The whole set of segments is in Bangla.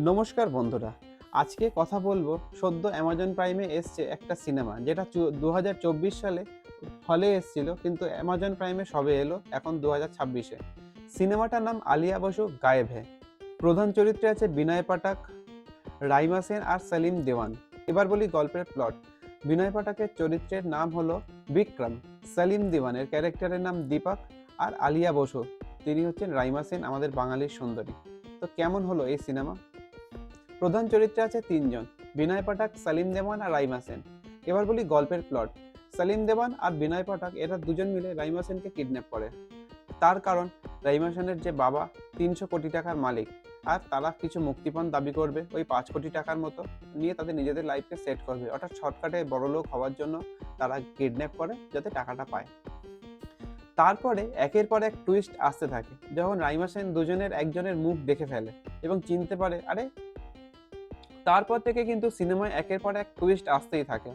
নমস্কার বন্ধুরা, আজকে কথা বলবো সদ্য অ্যামাজন প্রাইমে এসছে একটা সিনেমা যেটা 2024 সালে হলে এসছিল, কিন্তু অ্যামাজন প্রাইমে সবে এলো এখন 2026-এ। সিনেমাটার নাম আলিয়া বসু গায়েব হ্যায়। প্রধান চরিত্রে আছে বিনয় পাঠক, রাইমা সেন আর সলিম দেওয়ান। এবার বলি গল্পের প্লট। বিনয় পাঠকের চরিত্রের নাম হলো বিক্রম, সলিম দেওয়ানের ক্যারেক্টারের নাম দীপক, আর আলিয়া বসু তিনি হচ্ছেন রাইমা সেন, আমাদের বাঙালির সুন্দরী। তো কেমন হলো এই সিনেমা? প্রধান চরিত্রে আছে তিনজন: বিনয় পাঠক, সলিম দেওয়ান আর রাইমা সেন। এবার বলি গল্পের প্লট। সলিম দেওয়ান আর বিনয় পাঠক এরা দুজন মিলে রাইমা সেনকে কিডন্যাপ করে। তার কারণ, রাইমা সেনের যে বাবা 300 কোটি টাকার মালিক, আর তারা কিছু মুক্তিপণ দাবি করবে ওই 5 কোটি টাকার মতো, নিয়ে তাদের নিজেদের লাইফকে সেট করবে, অর্থাৎ শর্টকাটে বড়লোক হওয়ার জন্য তারা কিডন্যাপ করে যাতে টাকাটা পায়। তারপরে একের পর এক টুইস্ট আসতে থাকে, যখন রাইমা সেন দুজনের একজনের মুখ দেখে ফেলে এবং চিনতে পারে, আরে তারপর থেকে কিন্তু সিনেমায় একের পর এক টুইস্ট আসতেই থাকে।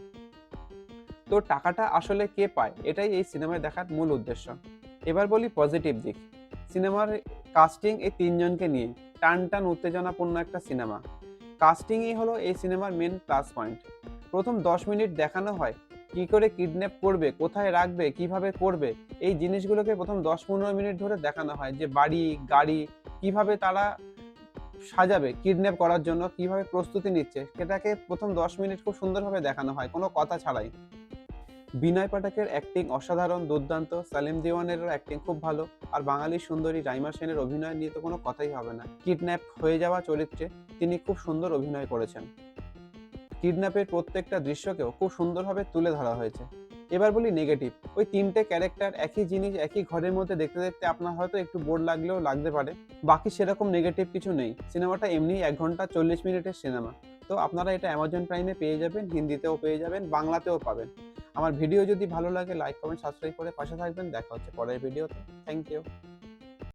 তো টাকাটা আসলে কে পায়, এটাই এই সিনেমায় দেখার মূল উদ্দেশ্য। এবার বলি পজিটিভ দিক। সিনেমার কাস্টিং এই তিনজনকে নিয়ে টান টান উত্তেজনাপূর্ণ একটা সিনেমা। কাস্টিংই হলো এই সিনেমার মেন প্লাস পয়েন্ট। প্রথম 10 মিনিট দেখানো হয় কি করে কিডন্যাপ করবে, কোথায় রাখবে, কিভাবে করবে, এই জিনিসগুলোকে প্রথম 10-15 মিনিট ধরে দেখানো হয়, যে বাড়ি গাড়ি কিভাবে তারা সাজাবে কিডন্যাপ করার জন্য, কিভাবে প্রস্তুতি নিচ্ছে সেটাকে প্রথম 10 মিনিট খুব সুন্দরভাবে দেখানো হয় কোনো কথা ছাড়াই। বিনয় পাঠকের অ্যাক্টিং অসাধারণ, দুর্দান্ত। সালিম দেওয়ানেরও অ্যাক্টিং খুব ভালো। আর বাঙালির সুন্দরী রাইমা সেনের অভিনয় নিয়ে তো কোনো কথাই হবে না। কিডন্যাপ হয়ে যাওয়া চরিত্রে তিনি খুব সুন্দর অভিনয় করেছেন। কিডন্যাপের প্রত্যেকটা দৃশ্যকেও খুব সুন্দরভাবে তুলে ধরা হয়েছে। এবার বলি নেগেটিভ। ওই তিনটে ক্যারেক্টার একই জিনিস একই ঘরের মধ্যে দেখতে দেখতে আপনার হয়তো একটু বোর লাগলেও লাগতে পারে। বাকি সেরকম নেগেটিভ কিছু নেই। সিনেমাটা এমনি 1 ঘন্টা 40 মিনিটের সিনেমা। তো আপনারা এটা অ্যামাজন প্রাইমে পেয়ে যাবেন, হিন্দিতেও পেয়ে যাবেন, বাংলাতেও পাবেন। আমার ভিডিও যদি ভালো লাগে লাইক কমেন্ট সাবস্ক্রাইব করে পাশে থাকবেন। দেখা হচ্ছে পরের ভিডিওতে। Thank you.